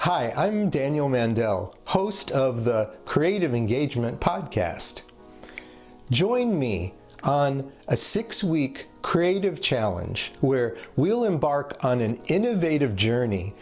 Hi, I'm Daniel Mandel, host of the Creative Engagement Podcast. Join me on a 6-week creative challenge where we'll embark on an innovative journey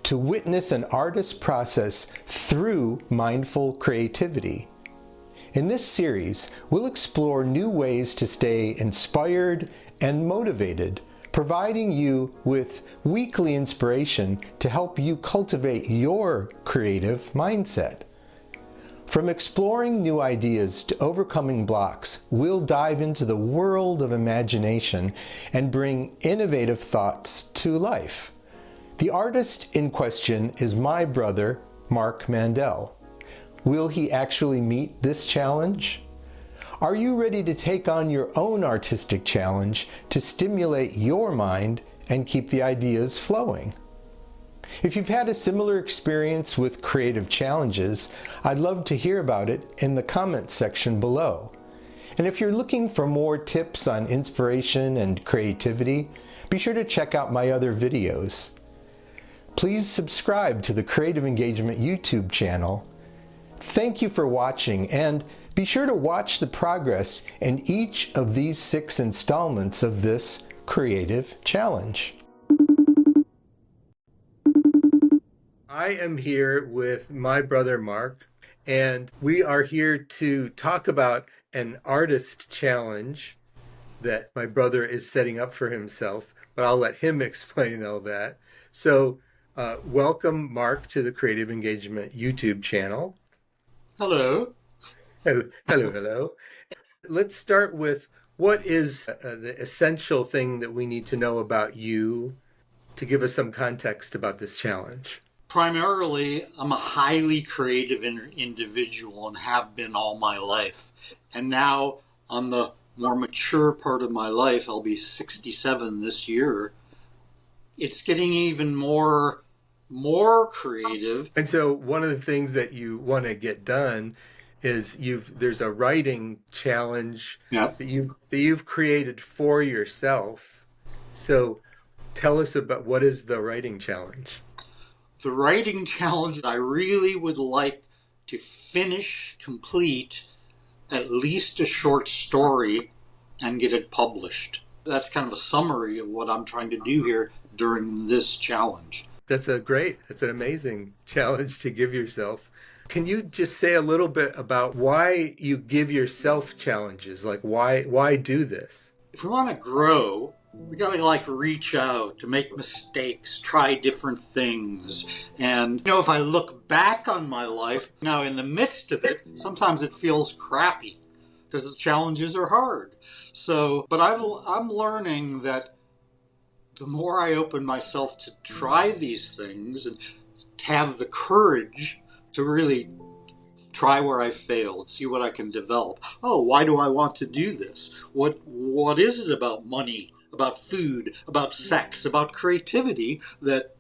to witness an artist's process through mindful creativity. In this series, we'll explore new ways to stay inspired and motivated, providing you with weekly inspiration to help you cultivate your creative mindset. From exploring new ideas to overcoming blocks, we'll dive into the world of imagination and bring innovative thoughts to life. The artist in question is my brother, Mark Mandel. Will he actually meet this challenge? Are you ready to take on your own artistic challenge to stimulate your mind and keep the ideas flowing? If you've had a similar experience with creative challenges, I'd love to hear about it in the comments section below. And if you're looking for more tips on inspiration and creativity, be sure to check out my other videos. Please subscribe to the Creative Engagement YouTube channel. Thank you for watching, and be sure to watch the progress in each of these 6 installments of this creative challenge. I am here with my brother Mark, and we are here to talk about an artist challenge that my brother is setting up for himself, but I'll let him explain all that. So welcome, Mark, to the Creative Engagement YouTube channel. Hello. Hello. Let's start with what is the essential thing that we need to know about you to give us some context about this challenge. Primarily, I'm a highly creative individual and have been all my life. And now, on the more mature part of my life, I'll be 67 this year, it's getting even more creative. And so one of the things that you want to get done is there's a writing challenge that you've created for yourself. So tell us about what is the writing challenge? The writing challenge, I really would like to complete at least a short story and get it published. That's kind of a summary of what I'm trying to do here during this challenge. That's an amazing challenge to give yourself. Can you just say a little bit about why you give yourself challenges? Like why do this? If we want to grow, we got to reach out, to make mistakes, try different things. And if I look back on my life, now in the midst of it, sometimes it feels crappy because the challenges are hard. But I'm learning that the more I open myself to try these things and to have the courage to really try where I failed, see what I can develop. Oh, why do I want to do this? What is it about money, about food, about sex, about creativity that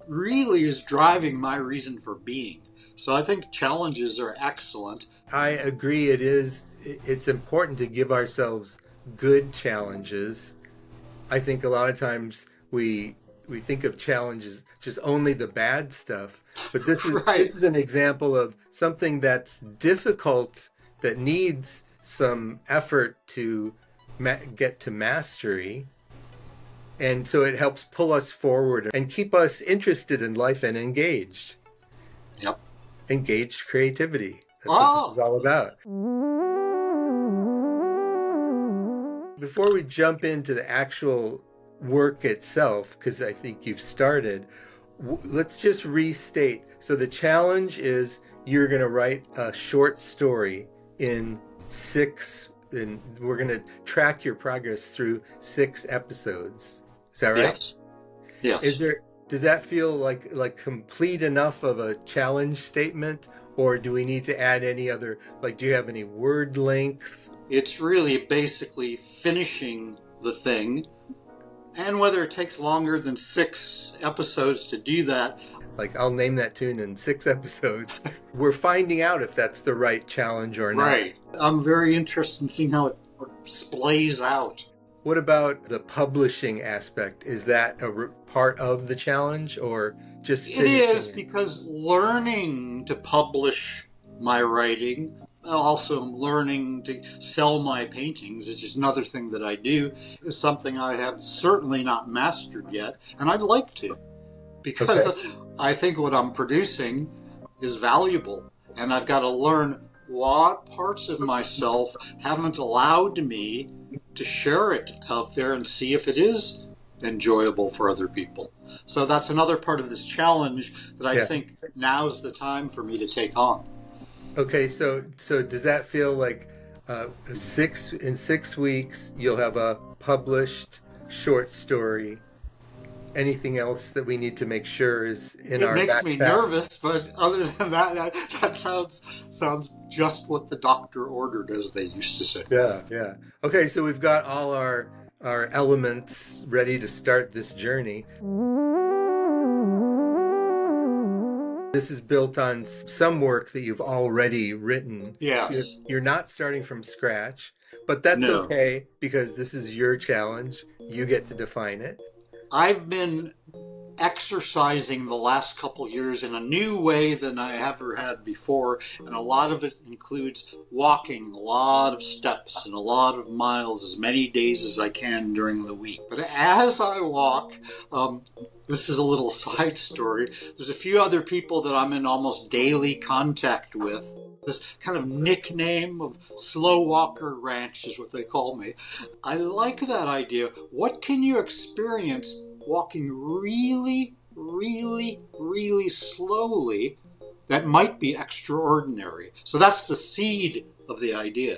really is driving my reason for being? So I think challenges are excellent. I agree. It's important to give ourselves good challenges. I think a lot of times we think of challenges just only the bad stuff, but this is Right. This is an example of something that's difficult, that needs some effort to get to mastery, and so it helps pull us forward and keep us interested in life and engaged. Yep. Engaged creativity. That's what this is all about. Before we jump into the actual work itself, because I think you've started, let's just restate. So the challenge is you're going to write a short story in 6, and we're going to track your progress through 6 episodes. Is that right? Yes. Does that feel like complete enough of a challenge statement, or do we need to add any other, do you have any word length? It's really basically finishing the thing, and whether it takes longer than 6 episodes to do that. I'll name that tune in 6 episodes. We're finding out if that's the right challenge or not. Right. I'm very interested in seeing how it splays out. What about the publishing aspect? Is that a part of the challenge, or just It finishing is, it? because learning to publish my writing, also learning to sell my paintings, which is another thing that I do, is something I have certainly not mastered yet, and I'd like to, because Okay. I think what I'm producing is valuable, and I've got to learn what parts of myself haven't allowed me to share it out there and see if it is enjoyable for other people. So that's another part of this challenge that I Yeah. think now's the time for me to take on. Okay, so does that feel like in 6 weeks you'll have a published short story? Anything else that we need to make sure is in It our makes me backpack? nervous, but other than that, that sounds just what the doctor ordered, as they used to say. Yeah, yeah. Okay, so we've got all our elements ready to start this journey. This is built on some work that you've already written. So Yes. you're not starting from scratch, but that's No. okay because this is your challenge. You get to define it. I've been exercising the last couple years in a new way than I ever had before, and a lot of it includes walking a lot of steps and a lot of miles, as many days as I can during the week. But as I walk, this is a little side story. There's a few other people that I'm in almost daily contact with. This kind of nickname of Slow Walker Ranch is what they call me. I like that idea. What can you experience walking really, really, really slowly that might be extraordinary? So that's the seed of the idea.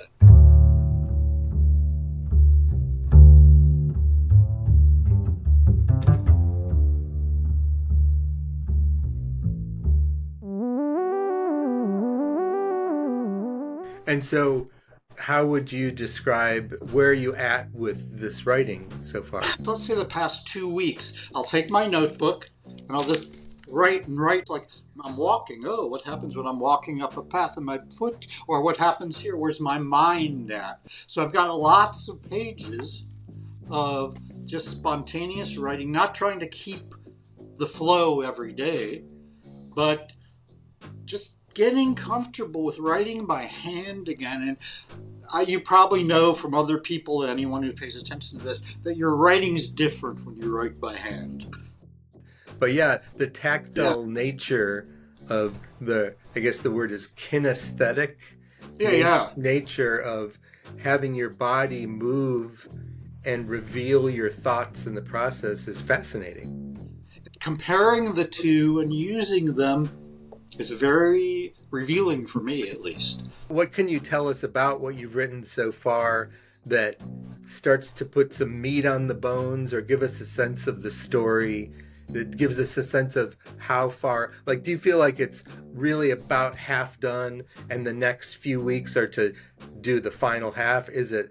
And so, how would you describe where you at with this writing so far? So let's say the past 2 weeks, I'll take my notebook and I'll just write and write like I'm walking. Oh, what happens when I'm walking up a path and my foot, or what happens here? Where's my mind at? So I've got lots of pages of just spontaneous writing, not trying to keep the flow every day, but just getting comfortable with writing by hand again. And you probably know from other people, anyone who pays attention to this, that your writing is different when you write by hand. But yeah, the tactile nature of I guess the word is kinesthetic nature of having your body move and reveal your thoughts in the process is fascinating. Comparing the two and using them is very revealing for me, at least. What can you tell us about what you've written so far that starts to put some meat on the bones or give us a sense of the story, that gives us a sense of how far, like, do you feel like it's really about half done and the next few weeks are to do the final half? Is it,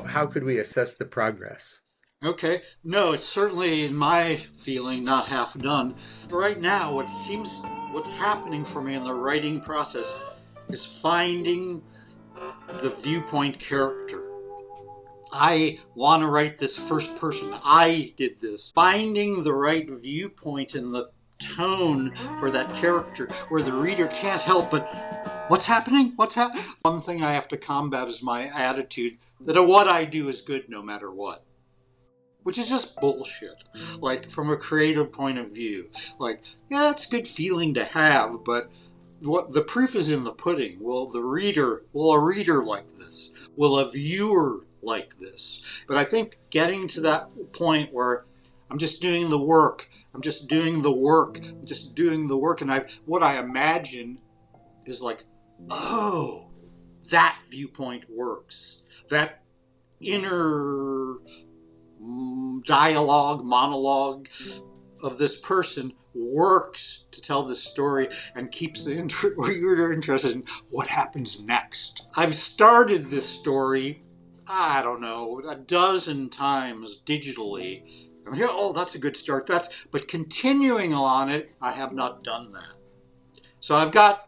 how could we assess the progress? Okay. No, it's certainly, in my feeling, not half done. Right now, what's happening for me in the writing process is finding the viewpoint character. I want to write this first person. I did this. Finding the right viewpoint and the tone for that character where the reader can't help but, what's happening? What's happening? One thing I have to combat is my attitude that what I do is good no matter what. Which is just bullshit, like from a creative point of view. Like, yeah, it's a good feeling to have, but what the proof is in the pudding. Will a reader like this? Will a viewer like this? But I think getting to that point where I'm just doing the work, and what I imagine is like, oh, that viewpoint works. That inner monologue of this person works to tell this story and keeps the reader interested in what happens next. I've started this story, I don't know, a dozen times digitally. I'm here, oh, that's a good start. But continuing on it, I have not done that. So I've got,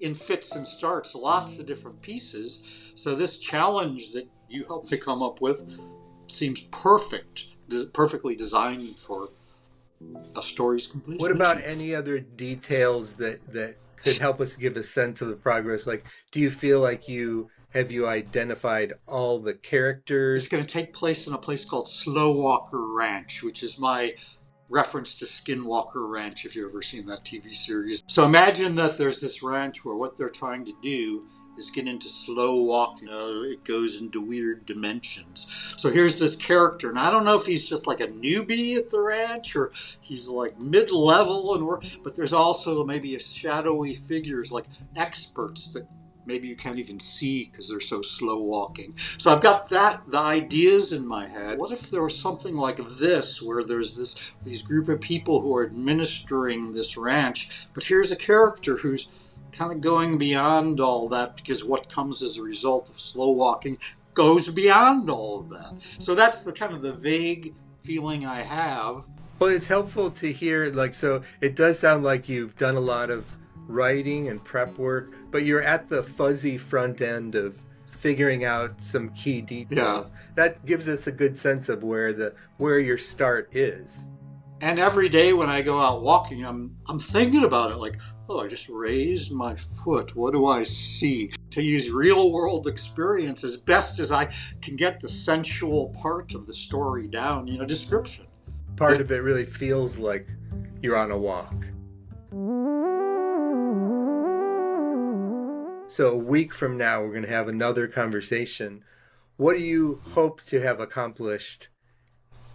in fits and starts, lots of different pieces. So this challenge that you helped me come up with seems perfectly designed for a story's completion. What about any other details that could help us give a sense of the progress? Like, do you feel like you identified all the characters? It's going to take place in a place called Slow Walker Ranch, which is my reference to Skinwalker Ranch, if you've ever seen that TV series. So imagine that there's this ranch where what they're trying to do is get into slow walking. It goes into weird dimensions. So here's this character, and I don't know if he's just like a newbie at the ranch or he's like mid-level, but there's also maybe shadowy figures like experts that maybe you can't even see because they're so slow walking. So I've got the ideas in my head. What if there was something like this, where there's these group of people who are administering this ranch, but here's a character who's kind of going beyond all that, because what comes as a result of slow walking goes beyond all of that. So that's the kind of the vague feeling I have. Well, it's helpful to hear, like, so it does sound like you've done a lot of writing and prep work, but you're at the fuzzy front end of figuring out some key details. Yeah. That gives us a good sense of where your start is. And every day when I go out walking, I'm thinking about it, like, oh, I just raised my foot. What do I see? To use real world experience as best as I can get the sensual part of the story down, description. Part of it really feels like you're on a walk. So a week from now, we're going to have another conversation. What do you hope to have accomplished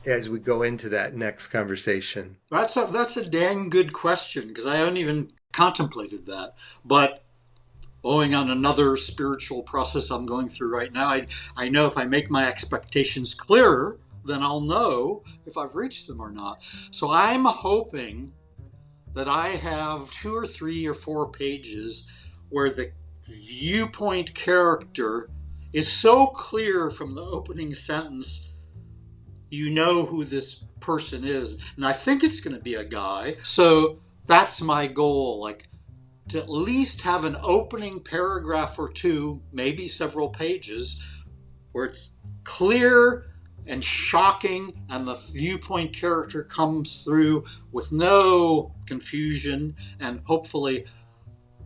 as we go into that next conversation? That's a dang good question, because I haven't even contemplated that. But owing on another spiritual process I'm going through right now, I know if I make my expectations clearer, then I'll know if I've reached them or not. So I'm hoping that I have 2 or 3 or 4 pages where the viewpoint character is so clear from the opening sentence, you know who this person is. And I think it's going to be a guy. So that's my goal, like to at least have an opening paragraph or 2, maybe several pages, where it's clear and shocking and the viewpoint character comes through with no confusion, and hopefully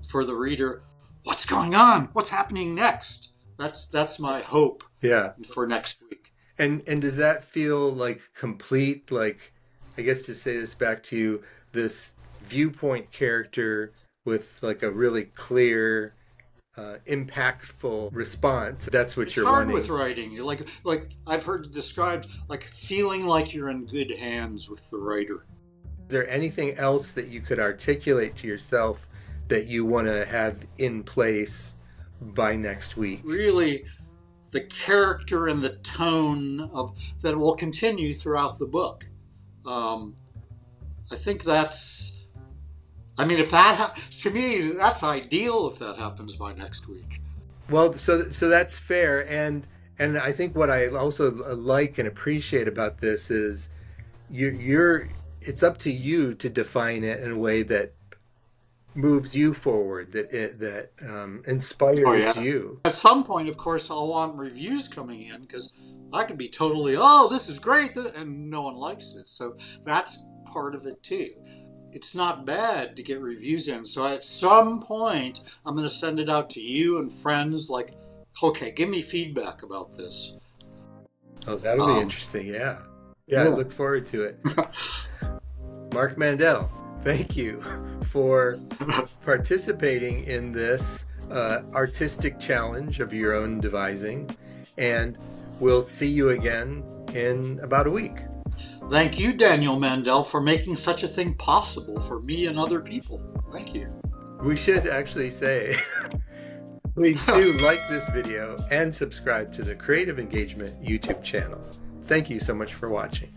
for the reader, what's going on? What's happening next? That's my hope. Yeah. For next week. And does that feel like complete? Like, I guess to say this back to you, this viewpoint character with like a really clear, impactful response. That's what you're wanting. It's hard with writing. Like I've heard it described like feeling like you're in good hands with the writer. Is there anything else that you could articulate to yourself that you want to have in place by next week? Really, the character and the tone of that will continue throughout the book. I think that's, if that to me, that's ideal if that happens by next week. Well, so that's fair, and I think what I also like and appreciate about this is it's up to you to define it in a way that moves you forward, that inspires you. At some point, of course, I'll want reviews coming in, because I could be totally, this is great, and no one likes it. So that's part of it too. It's not bad to get reviews in. So at some point, I'm going to send it out to you and friends, like, okay, give me feedback about this. Oh, that'll be interesting. Yeah, I look forward to it. Mark Mandel, thank you for participating in this artistic challenge of your own devising, and we'll see you again in about a week. Thank you, Daniel Mandel, for making such a thing possible for me and other people. Thank you. We should actually say, please do like this video and subscribe to the Creative Engagement YouTube channel. Thank you so much for watching.